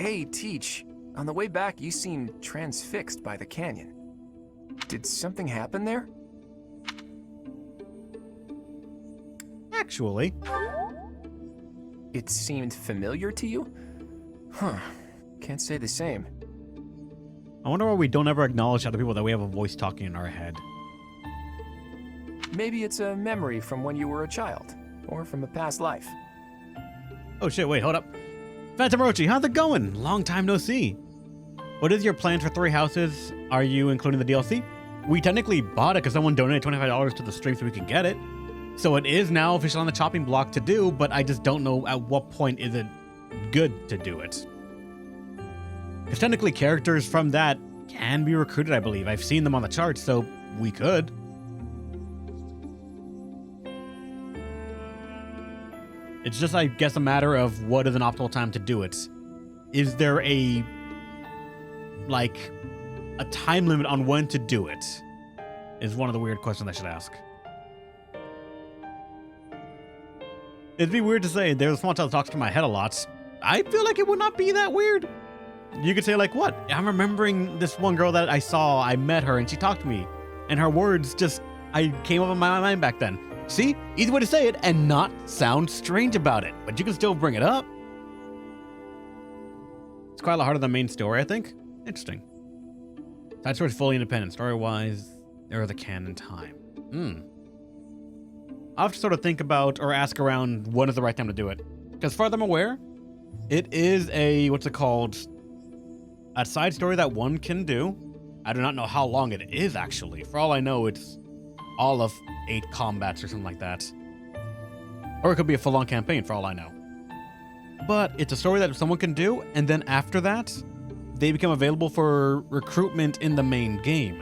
Hey, Teach. On the way back, you seemed transfixed by the canyon. Did something happen there? Actually. It seemed familiar to you? Huh. Can't say the same. I wonder why we don't ever acknowledge other people that we have a voice talking in our head. Maybe it's a memory from when you were a child, or from a past life. Oh shit, wait, hold up. Phantom Rochi, how's it going? Long time no see. What is your plan for Three Houses? Are you including the DLC? We technically bought it because someone donated $25 to the stream so we could get it. So it is now officially on the chopping block to do, but I just don't know at what point is it good to do it. Because technically characters from that can be recruited, I believe. I've seen them on the charts, so we could. It's just, I guess, a matter of what is an optimal time to do it. Is there a time limit on when to do it? Is one of the weird questions I should ask. It'd be weird to say, there's a small child that talks to my head a lot. I feel like it would not be that weird. You could say, like, what? I'm remembering this one girl that I saw, I met her, and she talked to me. And her words just, I came up in my mind back then. See? Easy way to say it and not sound strange about it. But you can still bring it up. It's quite a lot harder than the main story, I think. Interesting. Side story's fully independent. Story-wise, there are the canon time. I'll have to sort of think about or ask around when is the right time to do it. Because as far as I'm aware, it is a, what's it called? A side story that one can do. I do not know how long it is, actually. For all I know, it's all of 8 combats or something like that. Or it could be a full-on campaign, for all I know. But it's a story that someone can do, and then after that, they become available for recruitment in the main game.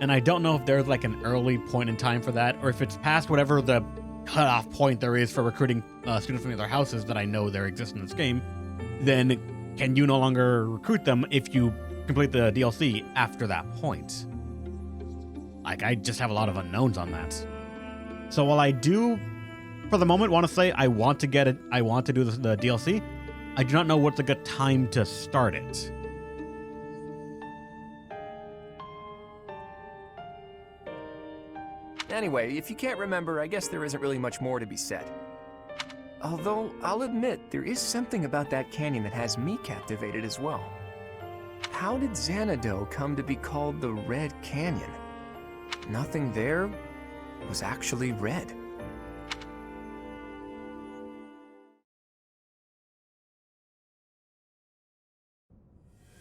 And I don't know if there's like an early point in time for that, or if it's past whatever the cutoff point there is for recruiting students from other houses that I know there exist in this game, then can you no longer recruit them if you complete the DLC after that point? Like, I just have a lot of unknowns on that. So while I do, for the moment, want to say I want to get it, I want to do the DLC, I do not know what's a good time to start it. Anyway, if you can't remember, I guess there isn't really much more to be said. Although, I'll admit, there is something about that canyon that has me captivated as well. How did Xanadu come to be called the Red Canyon? Nothing there was actually red.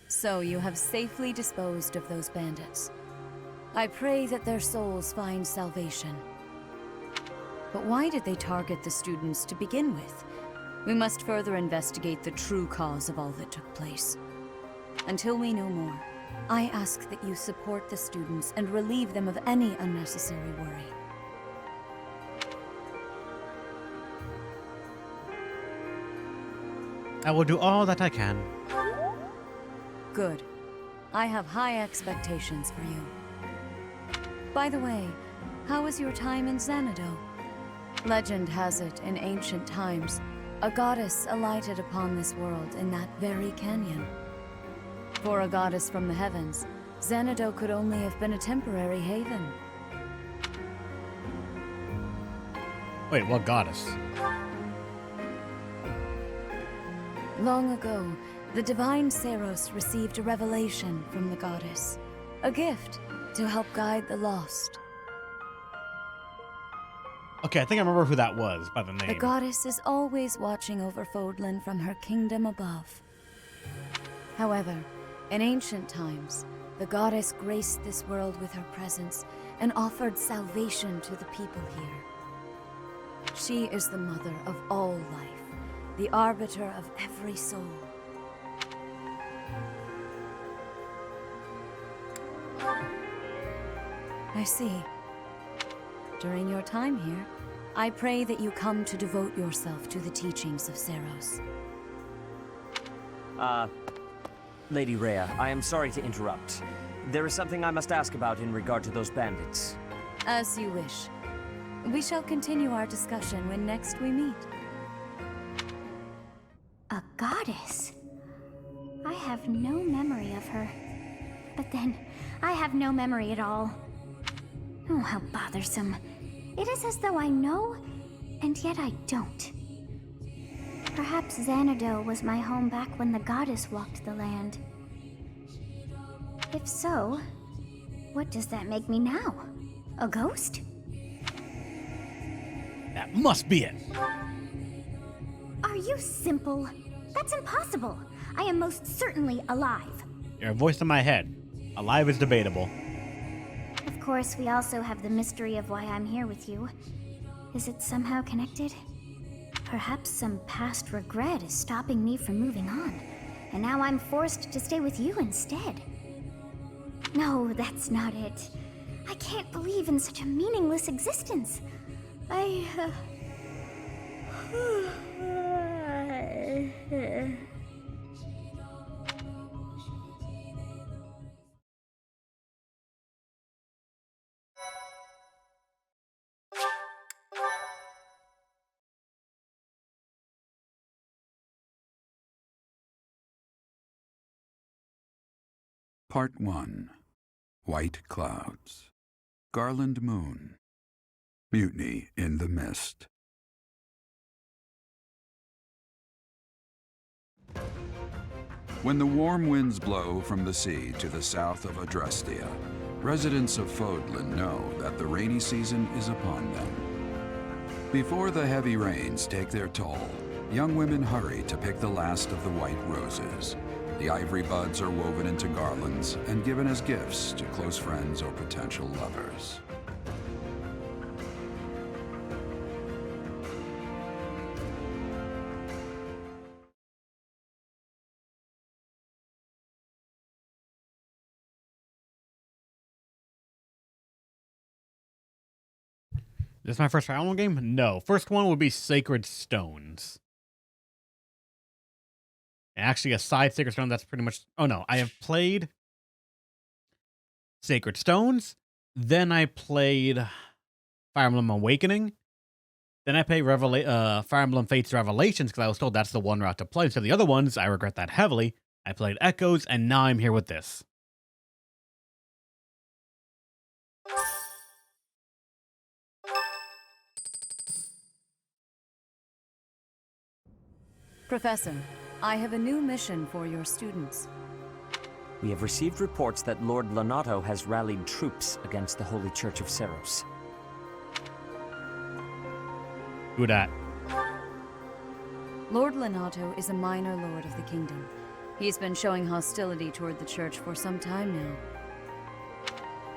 So you have safely disposed of those bandits. I pray that their souls find salvation. But why did they target the students to begin with? We must further investigate the true cause of all that took place. Until we know more, I ask that you support the students and relieve them of any unnecessary worry. I will do all that I can. Good. I have high expectations for you. By the way, how was your time in Xanadu? Legend has it, in ancient times, a goddess alighted upon this world in that very canyon. For a goddess from the heavens, Xanadu could only have been a temporary haven. Wait, what goddess? Long ago, the divine Seros received a revelation from the goddess, a gift to help guide the lost. Okay, I think I remember who that was by the name. The goddess is always watching over Fodlan from her kingdom above. However, in ancient times, the goddess graced this world with her presence and offered salvation to the people here. She is the mother of all life, the arbiter of every soul. I see. During your time here, I pray that you come to devote yourself to the teachings of Seros. Lady Rhea, I am sorry to interrupt. There is something I must ask about in regard to those bandits. As you wish. We shall continue our discussion when next we meet. A goddess. I have no memory of her. But then, I have no memory at all. Oh, how bothersome. It is as though I know, and yet I don't. Perhaps Xanadu was my home back when the goddess walked the land. If so, what does that make me now? A ghost? That must be it. Are you simple? That's impossible. I am most certainly alive. You're a voice in my head. Alive is debatable. Of course, we also have the mystery of why I'm here with you. Is it somehow connected? Perhaps some past regret is stopping me from moving on, and now I'm forced to stay with you instead. No, that's not it. I can't believe in such a meaningless existence. Part 1. White Clouds. Garland Moon. Mutiny in the Mist. When the warm winds blow from the sea to the south of Adrestia, residents of Fodlan know that the rainy season is upon them. Before the heavy rains take their toll, young women hurry to pick the last of the white roses. The ivory buds are woven into garlands and given as gifts to close friends or potential lovers. This is my first Fire Emblem game? No. First one would be Sacred Stones. Actually, aside Sacred Stone, that's pretty much... Oh, no. I have played Sacred Stones. Then I played Fire Emblem Awakening. Then I played Fire Emblem Fates Revelations because I was told that's the one route to play. So the other ones, I regret that heavily. I played Echoes, and now I'm here with this. Professor, I have a new mission for your students. We have received reports that Lord Lonato has rallied troops against the Holy Church of Seros. Who dat? Lord Lonato is a minor lord of the kingdom. He's been showing hostility toward the church for some time now.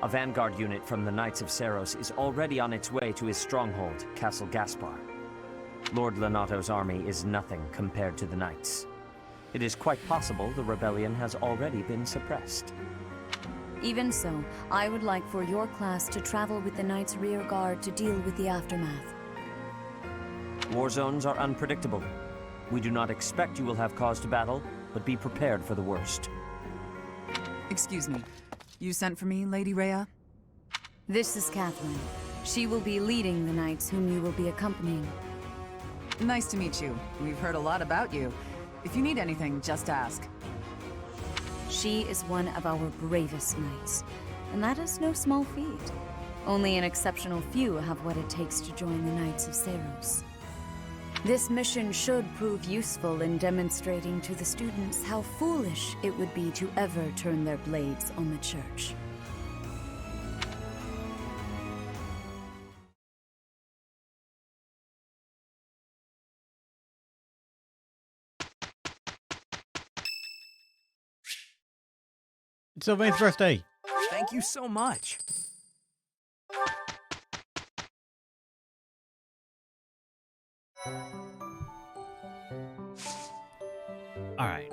A vanguard unit from the Knights of Seros is already on its way to his stronghold, Castle Gaspar. Lord Lonato's army is nothing compared to the Knights. It is quite possible the rebellion has already been suppressed. Even so, I would like for your class to travel with the Knights' rear guard to deal with the aftermath. War zones are unpredictable. We do not expect you will have cause to battle, but be prepared for the worst. Excuse me. You sent for me, Lady Rhea? This is Catherine. She will be leading the Knights whom you will be accompanying. Nice to meet you. We've heard a lot about you. If you need anything, just ask. She is one of our bravest knights, and that is no small feat. Only an exceptional few have what it takes to join the Knights of Seros. This mission should prove useful in demonstrating to the students how foolish it would be to ever turn their blades on the Church. It's Sylvain's birthday. Thank you so much. All right.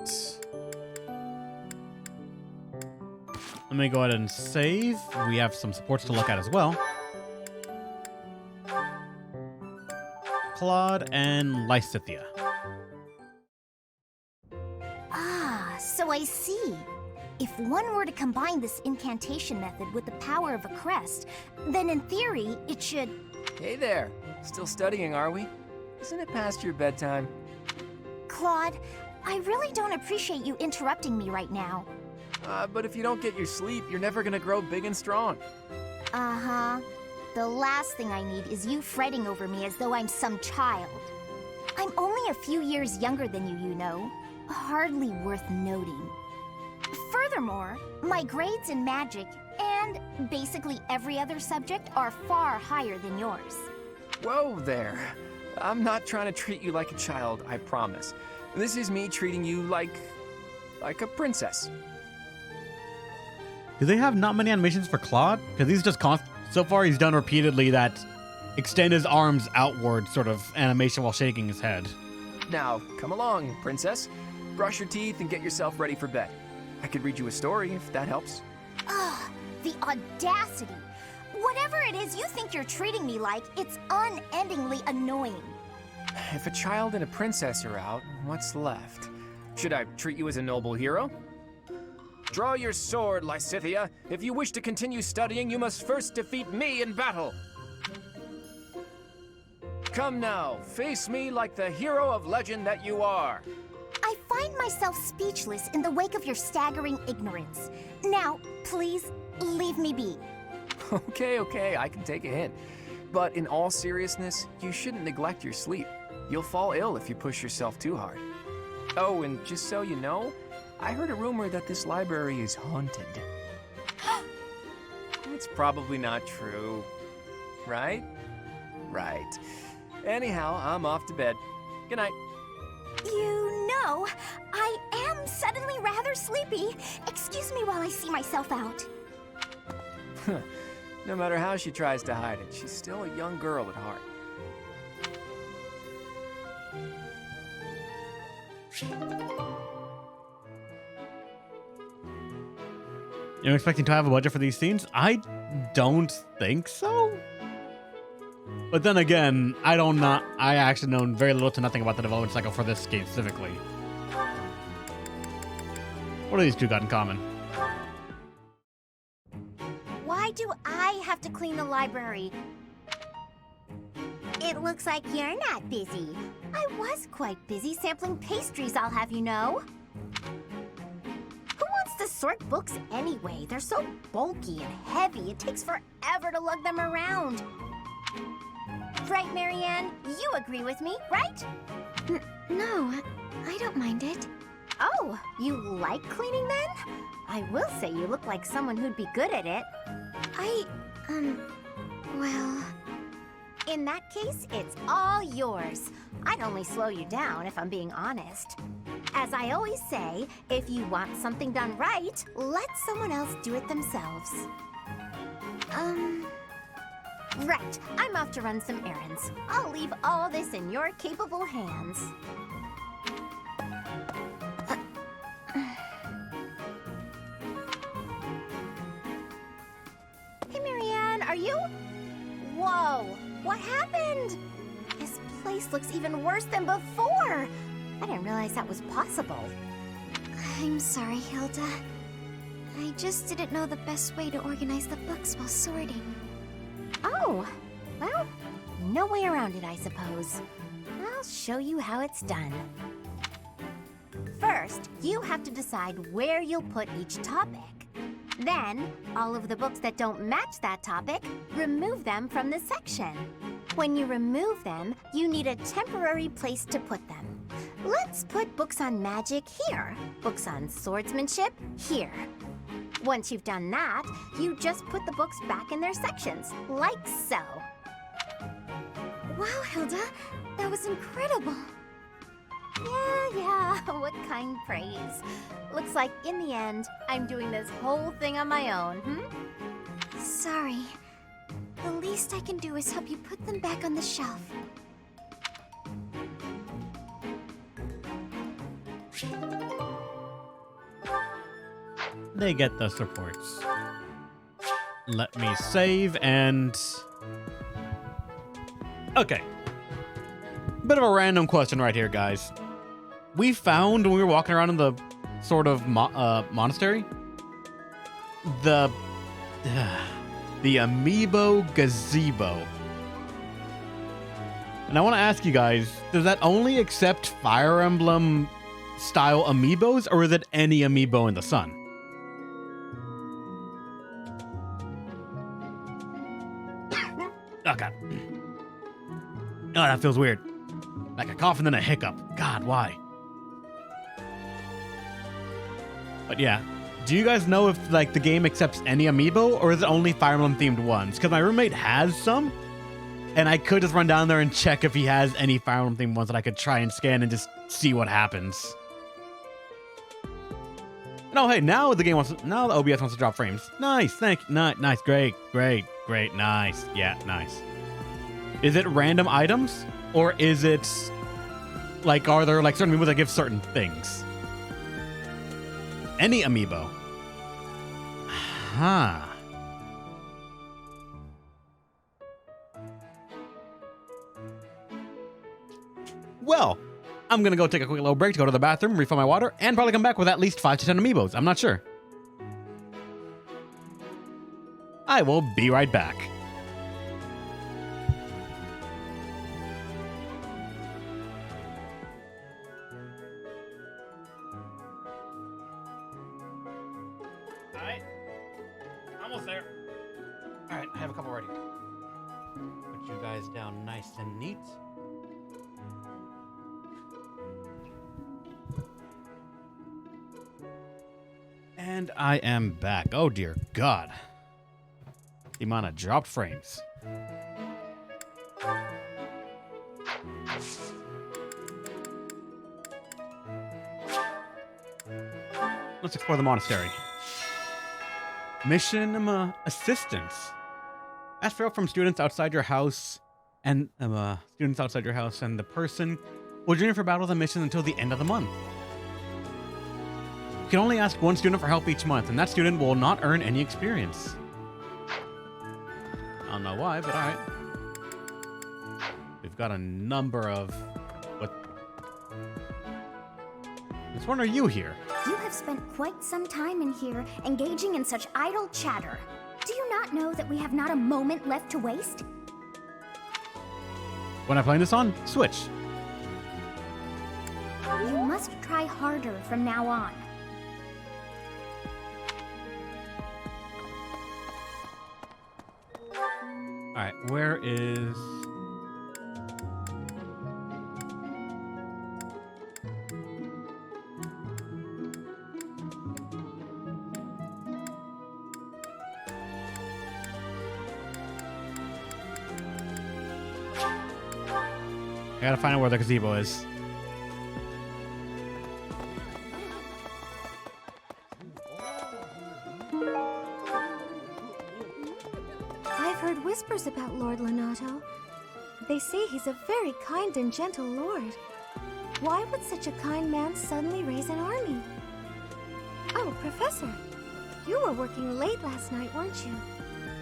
Let me go ahead and save. We have some supports to look at as well. Claude and Lysithia. Ah, so I see. If one were to combine this incantation method with the power of a crest, then in theory, it should... Hey there. Still studying, are we? Isn't it past your bedtime? Claude, I really don't appreciate you interrupting me right now. But if you don't get your sleep, you're never gonna grow big and strong. Uh-huh. The last thing I need is you fretting over me as though I'm some child. I'm only a few years younger than you, you know. Hardly worth noting. Furthermore, my grades in magic and basically every other subject are far higher than yours. Whoa there. I'm not trying to treat you like a child, I promise. This is me treating you like a princess. Do they have not many animations for Claude? Because he's just so far he's done repeatedly that extend his arms outward sort of animation while shaking his head. Now, come along, princess. Brush your teeth and get yourself ready for bed. I could read you a story if that helps. Ugh, the audacity. Whatever it is you think you're treating me like, it's unendingly annoying. If a child and a princess are out, what's left? Should I treat you as a noble hero? Draw your sword, Lysithea. If you wish to continue studying, you must first defeat me in battle. Come now, face me like the hero of legend that you are. I find myself speechless in the wake of your staggering ignorance. Now, please, leave me be. Okay, I can take a hint. But in all seriousness, you shouldn't neglect your sleep. You'll fall ill if you push yourself too hard. Oh, and just so you know, I heard a rumor that this library is haunted. It's probably not true, right? Right. Anyhow, I'm off to bed. Good night. You know, I am suddenly rather sleepy. Excuse me while I see myself out. No matter how she tries to hide it, she's still a young girl at heart. You're expecting to have a budget for these scenes? I don't think so. But then again, I actually know very little to nothing about the development cycle for this game specifically. What do these two got in common? Why do I have to clean the library? It looks like you're not busy. I was quite busy sampling pastries, I'll have you know. Who wants to sort books anyway? They're so bulky and heavy, it takes forever to lug them around. Right, Marianne? You agree with me, right? No, I don't mind it. Oh, you like cleaning then? I will say you look like someone who'd be good at it. Well... In that case, it's all yours. I'd only slow you down if I'm being honest. As I always say, if you want something done right, let someone else do it themselves. Right. I'm off to run some errands. I'll leave all this in your capable hands. Hey, Marianne, are you? Whoa, what happened? This place looks even worse than before. I didn't realize that was possible. I'm sorry, Hilda. I just didn't know the best way to organize the books while sorting. Oh, well, no way around it, I suppose. I'll show you how it's done. First, you have to decide where you'll put each topic. Then, all of the books that don't match that topic, remove them from the section. When you remove them, you need a temporary place to put them. Let's put books on magic here, books on swordsmanship here. Once you've done that, you just put the books back in their sections, like so. Wow, Hilda, that was incredible. Yeah, what kind praise? Looks like in the end, I'm doing this whole thing on my own, Sorry. The least I can do is help you put them back on the shelf. They get those reports. Let me save and... Okay. Bit of a random question right here, guys. We found when we were walking around in the sort of monastery, the amiibo gazebo. And I want to ask you guys, does that only accept Fire Emblem style amiibos, or is it any amiibo in the sun? Oh, God. Oh, that feels weird. Like a cough and then a hiccup. God, why? But yeah, do you guys know if like the game accepts any amiibo, or is it only Fire Emblem themed ones? Because my roommate has some, and I could just run down there and check if he has any Fire Emblem themed ones that I could try and scan and just see what happens. No, hey, now the OBS wants to drop frames. Nice, thank you. Nice, great, nice. Yeah, nice. Is it random items, or is it like, are there like certain amiibos that give certain things? Any amiibo. Huh. Well, I'm gonna go take a quick little break to go to the bathroom, refill my water, and probably come back with at least 5 to 10 amiibos. I'm not sure. I will be right back. Alright. Almost there. Alright, I have a couple ready. Put you guys down nice and neat. And I am back. Oh dear God. The amount of dropped frames. Let's explore the monastery. Mission assistance. Ask for help from students outside your house, and the person will join you for battles and missions until the end of the month. You can only ask one student for help each month, and that student will not earn any experience. I don't know why, but alright. We've got a number of... What? Which one are you here? You have spent quite some time in here, engaging in such idle chatter. Do you not know that we have not a moment left to waste? When I'm playing this on Switch. You must try harder from now on. Alright, where is... I gotta find out where the gazebo is. I've heard whispers about Lord Lonato. They say he's a very kind and gentle lord. Why would such a kind man suddenly raise an army? Oh, Professor, you were working late last night, weren't you?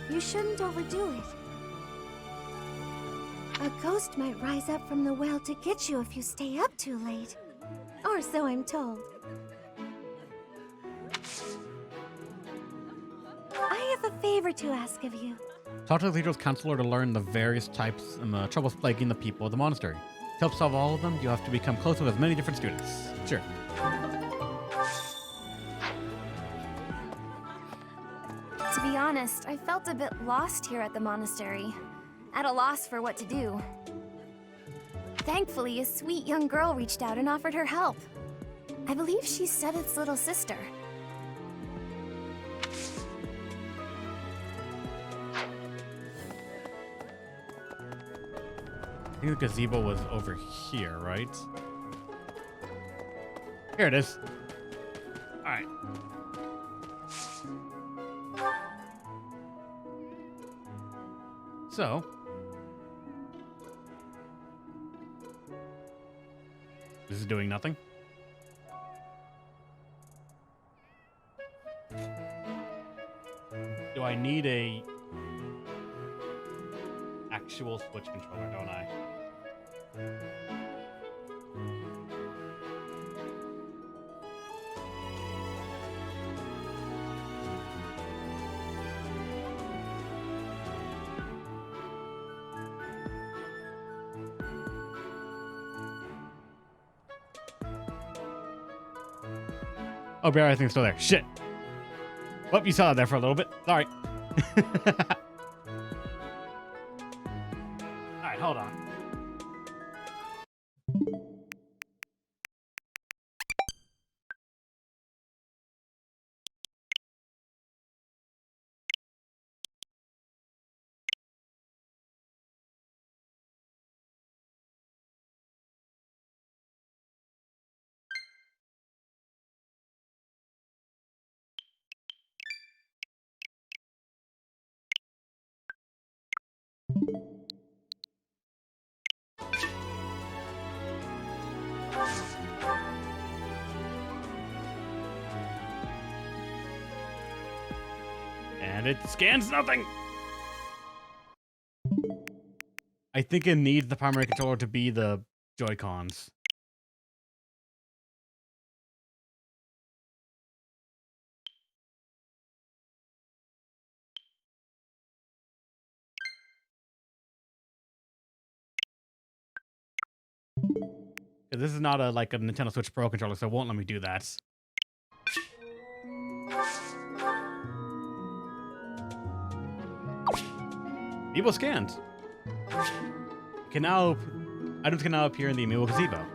You shouldn't overdo it. A ghost might rise up from the well to get you if you stay up too late. Or so I'm told. I have a favor to ask of you. Talk to the cathedral's counselor to learn the various types of troubles plaguing the people of the monastery. To help solve all of them, you have to become close with as many different students. Sure. To be honest, I felt a bit lost here at the monastery. At a loss for what to do. Thankfully, a sweet young girl reached out and offered her help. I believe she's Sedith's little sister. I think the gazebo was over here, right? Here it is. Alright. So... this is doing nothing? Do I need a... actual Switch controller, don't I? Oh, Barry, I think it's still there. Shit. Well, you saw that there for a little bit. Sorry. All right, hold on. And it scans nothing. I think it needs the primary controller to be the Joy-Cons. This is not like a Nintendo Switch Pro controller, so it won't let me do that. Amiibo scanned. Items can now appear in the Amiibo gazebo.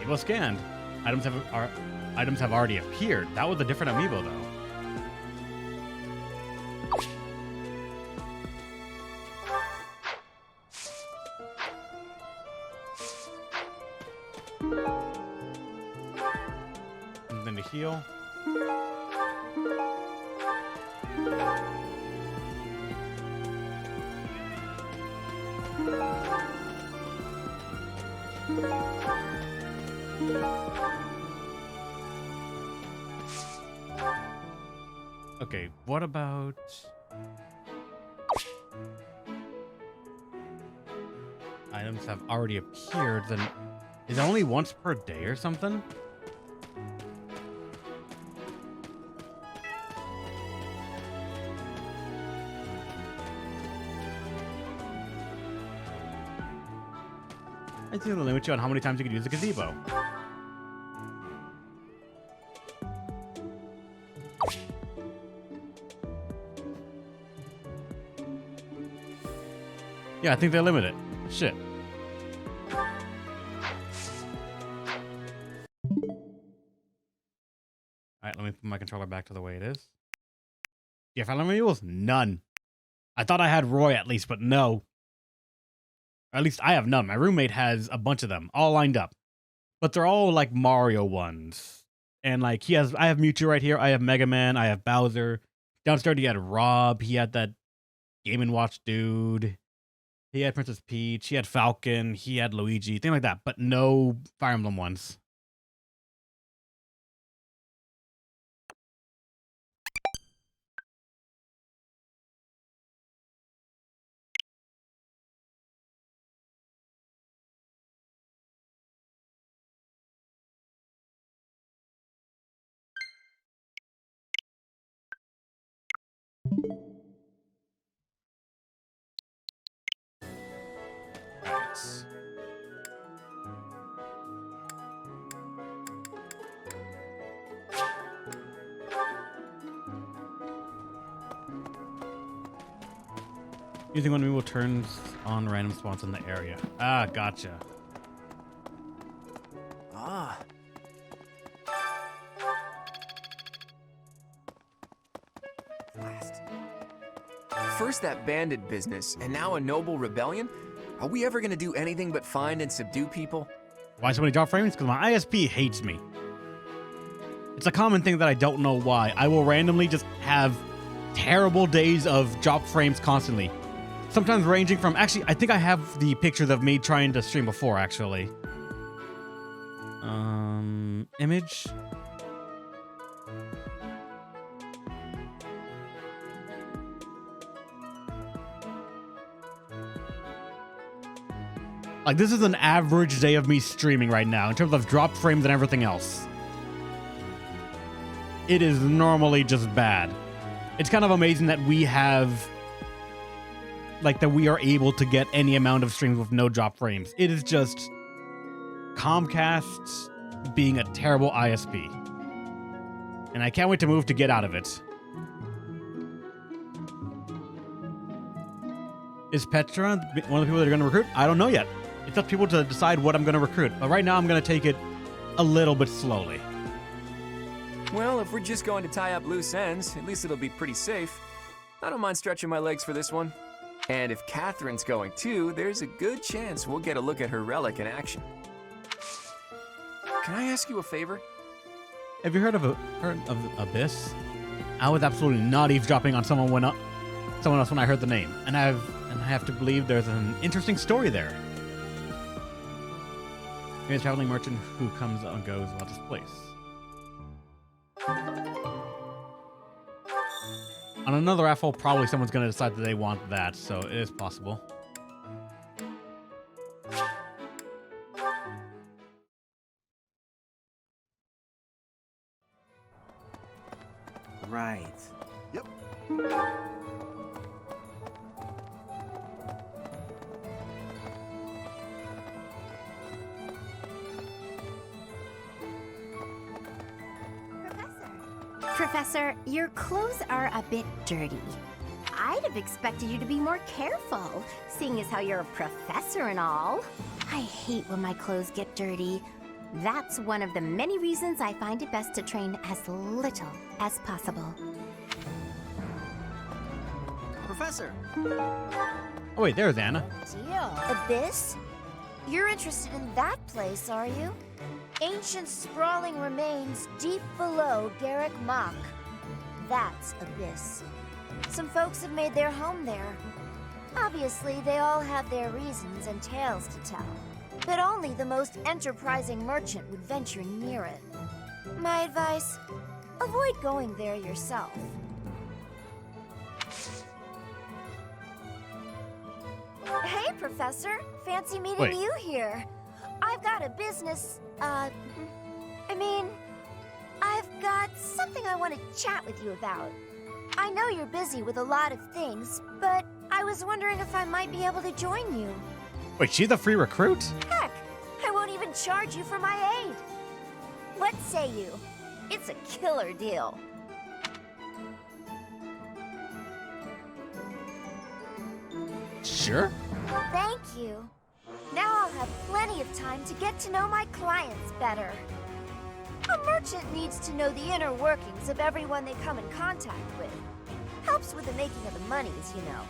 Amiibo scanned. Items have already appeared. That was a different Amiibo though. Something to heal. Okay, what about... Items have already appeared, then... Is it only once per day or something? I think it'll limit you on how many times you can use the gazebo. Yeah, I think they limit it. Shit. Alright, let me put my controller back to the way it is. Yeah, Fire Emblem Mules? None. I thought I had Roy at least, but no. Or at least I have none. My roommate has a bunch of them, all lined up. But they're all like Mario ones. And like I have Mewtwo right here, I have Mega Man, I have Bowser. Downstairs he had Rob, he had that Game & Watch dude. He had Princess Peach, he had Falcon, he had Luigi, things like that, but no Fire Emblem ones. Right. Using one Amiibo turns on random spawns in the area. Ah, gotcha. Ah. Blast. First that bandit business, and now a noble rebellion? Are we ever gonna do anything but find and subdue people? Why so many drop frames? Because my ISP hates me. It's a common thing that I don't know why. I will randomly just have terrible days of drop frames constantly. Sometimes ranging from... Actually, I think I have the pictures of me trying to stream before, actually. Image. Like, this is an average day of me streaming right now in terms of drop frames and everything else. It is normally just bad. It's kind of amazing that we have... Like, that we are able to get any amount of streams with no drop frames. It is just... Comcast being a terrible ISP. And I can't wait to move to get out of it. Is Petra one of the people that are going to recruit? I don't know yet. It's up to people to decide what I'm going to recruit. But right now, I'm going to take it a little bit slowly. Well, if we're just going to tie up loose ends, at least it'll be pretty safe. I don't mind stretching my legs for this one. And if Catherine's going too, there's a good chance we'll get a look at her relic in action. Can I ask you a favor? Have you heard of Abyss? I was absolutely not eavesdropping on someone else when I heard the name, and I have to believe there's an interesting story there. Maybe a traveling merchant who comes and goes about this place. On another raffle, probably someone's going to decide that they want that, so it is possible. Right. Yep. Professor, your clothes are a bit dirty. I'd have expected you to be more careful, seeing as how you're a professor and all. I hate when my clothes get dirty. That's one of the many reasons I find it best to train as little as possible. Professor! Oh wait, there's Anna. Deal. Abyss? You're interested in that place, are you? Ancient sprawling remains deep below Garrick Mach. That's Abyss. Some folks have made their home there. Obviously, they all have their reasons and tales to tell. But only the most enterprising merchant would venture near it. My advice, avoid going there yourself. Hey, Professor. Fancy meeting you here. I've got a business, I've got something I want to chat with you about. I know you're busy with a lot of things, but I was wondering if I might be able to join you. Wait, she's a free recruit? Heck, I won't even charge you for my aid. What say you? It's a killer deal. Sure. Thank you. Now I'll have plenty of time to get to know my clients better. A merchant needs to know the inner workings of everyone they come in contact with. Helps with the making of the monies, you know.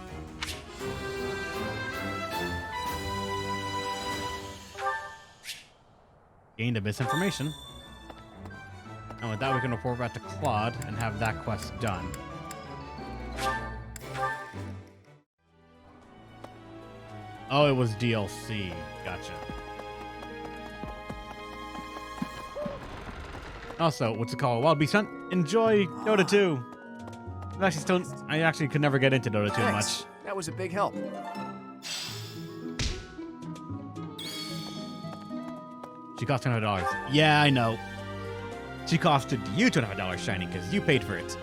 Gained Abyss information. And with that, we can report back to Claude and have that quest done. Oh, it was DLC. Gotcha. Also, what's it called? Wild Beast Hunt. Enjoy Dota 2. I actually could never get into Dota 2 Thanks. much. That was a big help. She cost $200. Yeah, I know. She costed you $200, Shiny, because you paid for it.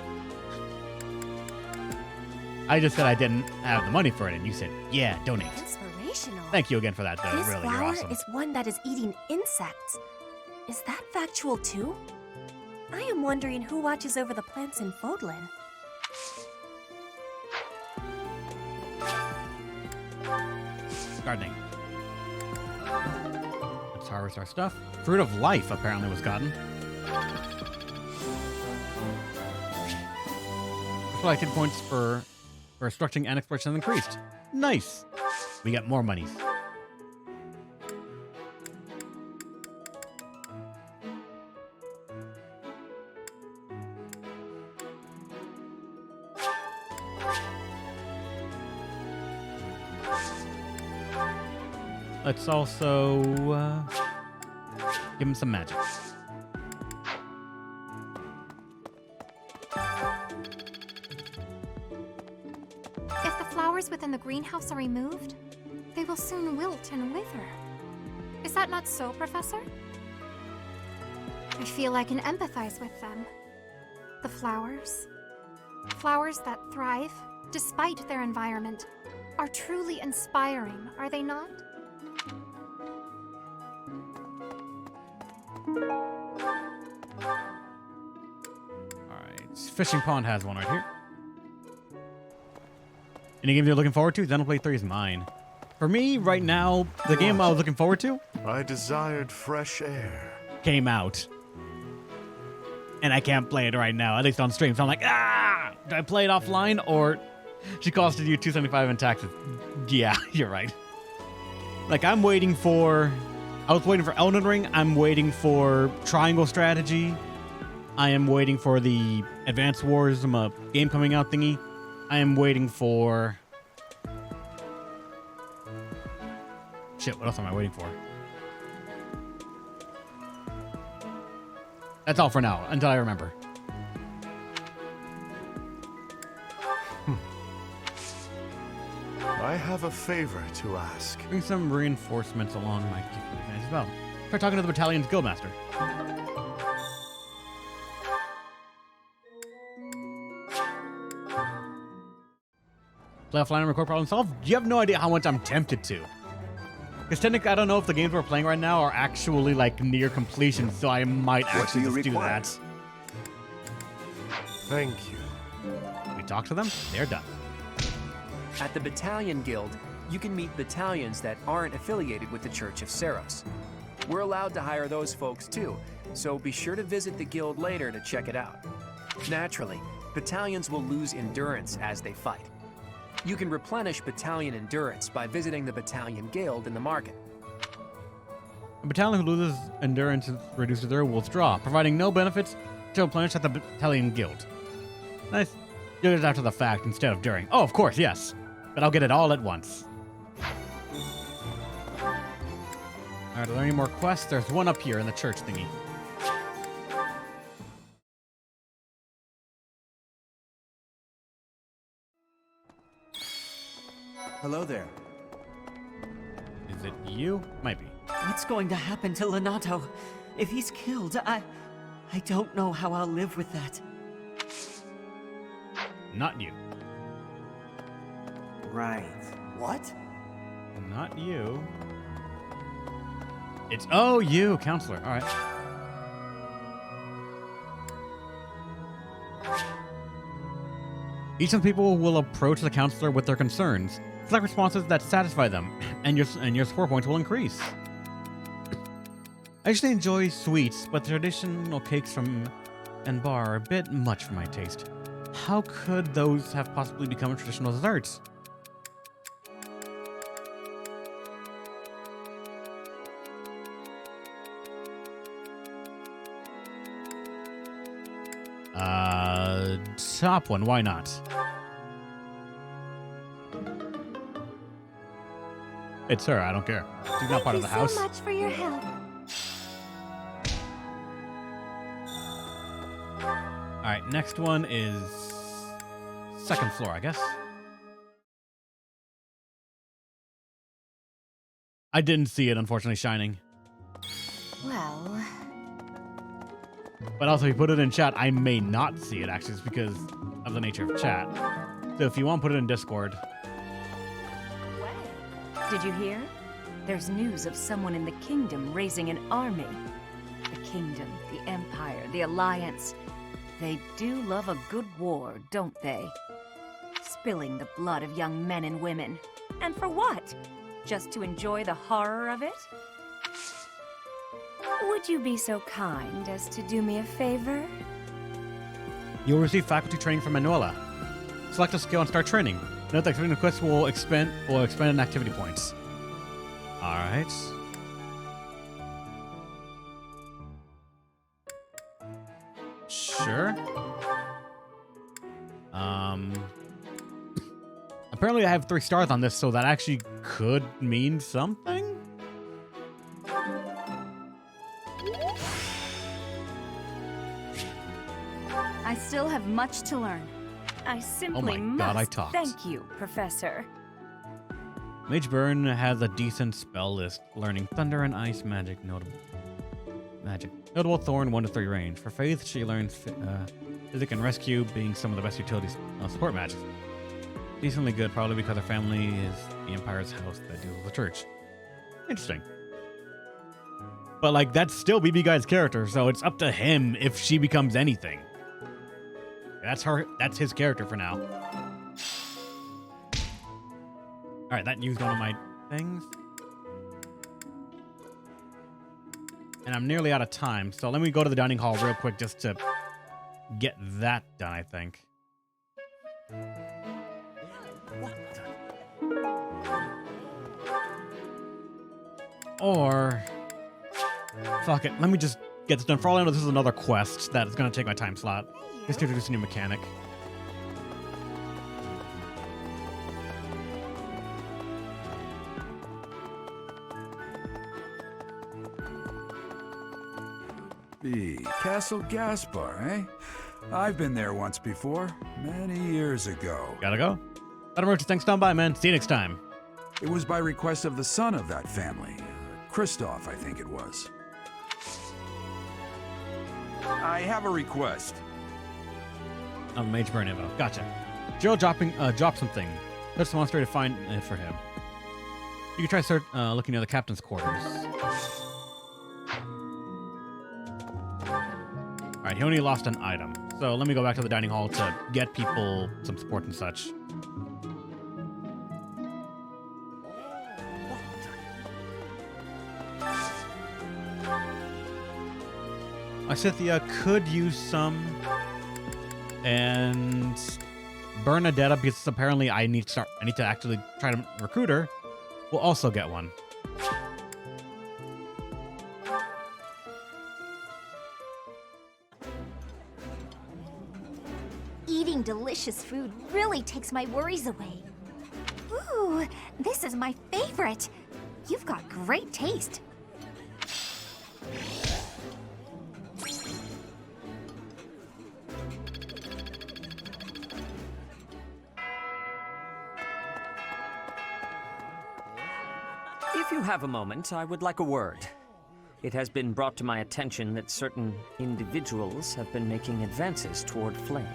I just said I didn't have the money for it, and you said, yeah, donate. Inspirational. Thank you again for that, though. This Really, you're flower awesome. is one that is eating insects. Is that factual too? I am wondering who watches over the plants in Fodlan. Gardening. Let's harvest our stuff. Fruit of Life apparently was gotten. Collected points for structuring and exploration increased. Nice. We got more monies. Let's also give him some magic. If the flowers within the greenhouse are removed, they will soon wilt and wither. Is that not so, Professor? I feel I can empathize with them. The flowers. Flowers that thrive, despite their environment, are truly inspiring, are they not? Alright, Fishing Pond has one right here. Any games you're looking forward to? Xenoblade 3 is mine. For me, right now, the game I was looking forward to I desired fresh air. came out. And I can't play it right now, at least on stream. So I'm like, ah! Do I play it offline or she costed you $275 in taxes? Yeah, you're right. Like, I was waiting for Elden Ring. I'm waiting for Triangle Strategy. I am waiting for the Advance Wars game coming out thingy. I am waiting for... Shit, what else am I waiting for? That's all for now, until I remember. I have a favor to ask. Bring some reinforcements along my keep as well. Try talking to the battalion's guildmaster. Play offline and record problem solved? You have no idea how much I'm tempted to. Because technically, I don't know if the games we're playing right now are actually like near completion, so I might actually just do that. Thank you. We talk to them, they're done. At the Battalion Guild, you can meet battalions that aren't affiliated with the Church of Seros. We're allowed to hire those folks too, so be sure to visit the guild later to check it out. Naturally, battalions will lose endurance as they fight. You can replenish battalion endurance by visiting the Battalion Guild in the market. A battalion who loses endurance reduces their will withdraw, providing no benefits to replenish at the Battalion Guild. Nice. Do it after the fact instead of during. Oh, of course, yes. But I'll get it all at once. Alright, are there any more quests? There's one up here in the church thingy. Hello there. Is it you? Might be. What's going to happen to Lenato? If he's killed, I don't know how I'll live with that. Not you. Right. What? Not you. It's, oh, you, counselor. All right. Each of the people will approach the counselor with their concerns. Select responses that satisfy them, and your score points will increase. I usually enjoy sweets, but the traditional cakes from and bar are a bit much for my taste. How could those have possibly become traditional desserts? Top one, why not? It's her, I don't care. She's not part of the house. Thank you so much for your help. Alright, next one is second floor, I guess. I didn't see it, unfortunately, shining. Well... But also, if you put it in chat, I may not see it, actually. It's because of the nature of chat. So if you want, put it in Discord. Did you hear? There's news of someone in the kingdom raising an army. The kingdom, the empire, the alliance. They do love a good war, don't they? Spilling the blood of young men and women. And for what? Just to enjoy the horror of it? Would you be so kind as to do me a favor? You'll receive faculty training from Manuela. Select a skill and start training. Note that completing the quest will expend in activity points. Alright. Sure. Apparently I have 3 stars on this, so that actually could mean something? I still have much to learn. I simply God, I must talked. thank you, Professor. Mage Burn has a decent spell list, learning Thunder and Ice magic, notable Thorn 1 to 3 range. For Faith, she learns Physic and Rescue, being some of the best utility support magic. Decently good, probably because her family is the Empire's house that deals with the church. Interesting. But like that's still BB Guide's character, so it's up to him if she becomes anything. That's his character for now. Alright, that used one of my things. And I'm nearly out of time, so let me go to the dining hall real quick just to get that done, I think. Or fuck it, let me just get this done. For all I know, this is another quest that is going to take my time slot. Just to introduce a new mechanic. Castle Gaspar, eh? I've been there once before, many years ago. Gotta go. Gotta merchant, thanks, down by, man. See you next time. It was by request of the son of that family. Christoph, I think it was. I have a request. Oh, Mage Burn Info. Gotcha. Joe dropped something. Search the monster to find it for him. You can try looking near the captain's quarters. Alright, he only lost an item. So let me go back to the dining hall to get people some support and such. Scythia could use some. And Bernadetta, because apparently I need to actually try to recruit her, will also get one. Eating delicious food really takes my worries away. Ooh, this is my favorite. You've got great taste. If you have a moment, I would like a word. It has been brought to my attention that certain individuals have been making advances toward Flame.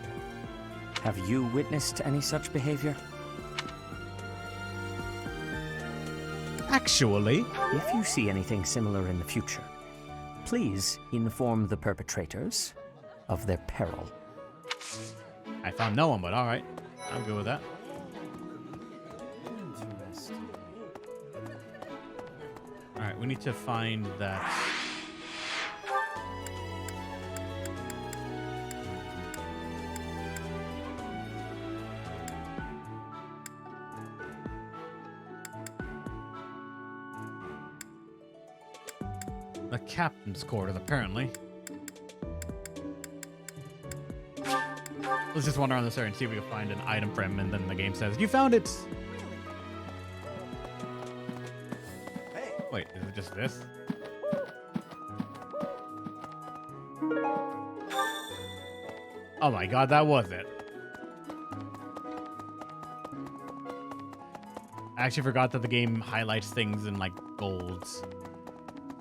Have you witnessed any such behavior? Actually, if you see anything similar in the future, please inform the perpetrators of their peril. I found no one, but alright. I'm good with that. Alright, we need to find that. The captain's quarters, apparently. Let's just wander around this area and see if we can find an item for him, and then the game says, "You found it!" Wait, is it just this? Oh my god, that was it. I actually forgot that the game highlights things in like golds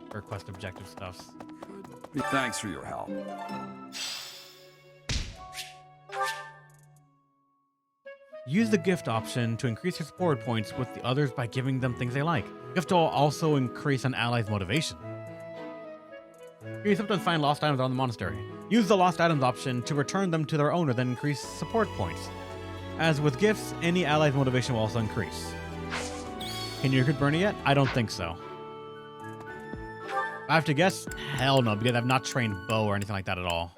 for quest objective stuffs. Thanks for your help. Use the gift option to increase your support points with the others by giving them things they like. Gift will also increase an ally's motivation. You sometimes find lost items around the monastery. Use the lost items option to return them to their owner, then increase support points. As with gifts, any ally's motivation will also increase. Can you recruit Bernie yet? I don't think so. I have to guess? Hell no, because I've not trained Bo or anything like that at all.